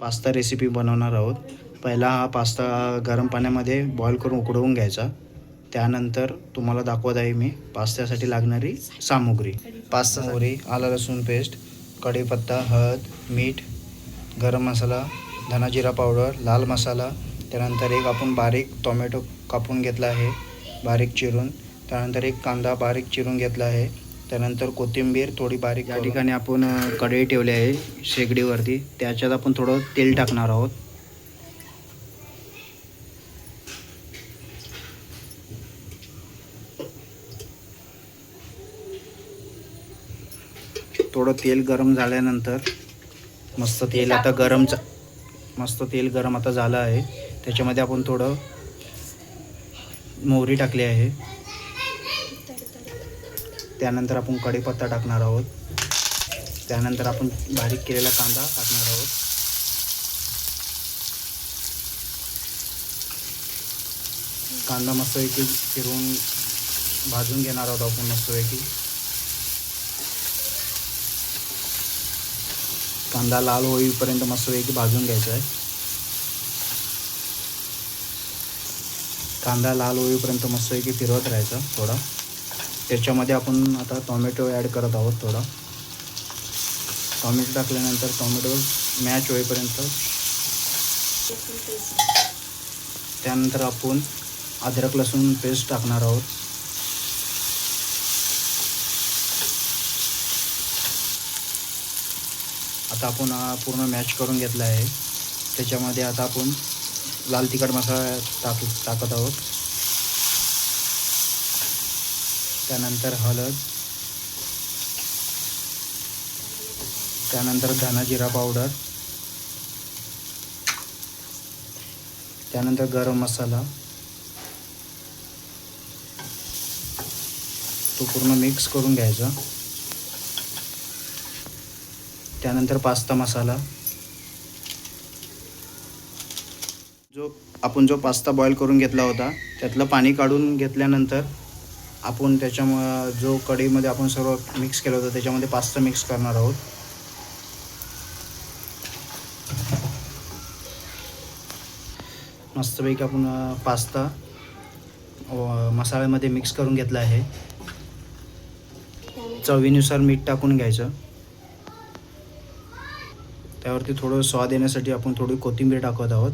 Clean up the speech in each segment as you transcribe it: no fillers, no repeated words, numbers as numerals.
Pasta recipe बनवणार आहोत। पहिला हा पास्ता गरम पाण्यामध्ये बॉईल करून उकळवून घ्यायचा। त्यानंतर तुम्हाला दाखवत आहे मी पास्त्यासाठी लागणारी सामुग्री। पास्ता मोहरी, आलं लसूण पेस्ट, कढीपत्ता, हळद, मीठ, गरम मसाला, धना जिरा पावडर, लाल मसाला। त्यानंतर एक आपण बारीक टोमॅटो कापून घेतला आहे बारीक चिरून। त्यानंतर एक कांदा बारीक चिरून घेतला आहे। त्यानंतर कोथिंबीर थोडी बारीक। या ठिकाणी आपण कढई ठेवली आहे शेगडीवरती। त्याच्यात आपण थोडं तेल टाकणार आहोत। थोडं तेल गरम झाल्यानंतर मस्त तेल आता झालं आहे। त्याच्यामध्ये आपण थोडं मोहरी टाकली आहे। त्यानंतर आपण कढीपत्ता टाकणार आहोत। त्यानंतर आपण बारीक केलेला कांदा टाकणार आहोत। कांदा मस्तपैकी फिरवून भाजून घेणार आहोत आपण मस्तपैकी। कांदा लाल होईपर्यंत मस्तपैकी भाजून घ्यायचा आहे। कांदा लाल होईपर्यंत मस्तपैकी फिरवत राहायचं थोडा। त्याच्यामध्ये आपण आता टोमॅटो ॲड करत आहोत। थोडा टोमॅटो टाकल्यानंतर टोमॅटो मॅच होईपर्यंत। त्यानंतर आपण अद्रक लसूण पेस्ट टाकणार आहोत। आता आपण पूर्ण मॅच करून घेतला आहे। त्याच्यामध्ये आता आपण लाल तिखट मसाला टाकत आहोत। त्यानंतर हळद, त्यानंतर धना जिरा पावडर, त्यानंतर गरम मसाला। तो पूर्ण मिक्स करून घ्यायचा। त्यानंतर पास्ता मसाला। जो पास्ता बॉईल करून घेतला होता त्यातलं पाणी काढून घेतल्यानंतर आपण जो कढईमध्ये आपण सर्व मिक्स केलं होतं त्याच्यामध्ये पास्ता मिक्स करणार आहोत। मस्तपैकी आपण पास्ता मसाल्यामध्ये मिक्स करून घेतला आहे। चवीनुसार मीठ टाकून घ्यायचं। त्यावरती थोडं स्वाद येण्यासाठी आपण थोडी कोथिंबीर टाकत आहोत।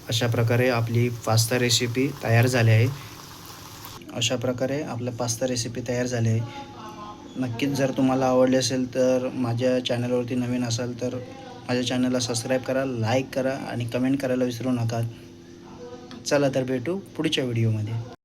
अशा प्रकारे आपली पास्ता रेसिपी तयार झाली आहे। नक्कीच जर तुम्हाला आवडले असेल तर माझ्या चॅनलवरती नवीन असाल तर माझ्या चॅनलला सबस्क्राईब करा, लाईक करा आणि कमेंट करायला विसरू नका। चला तर भेटू पुढच्या व्हिडिओमध्ये।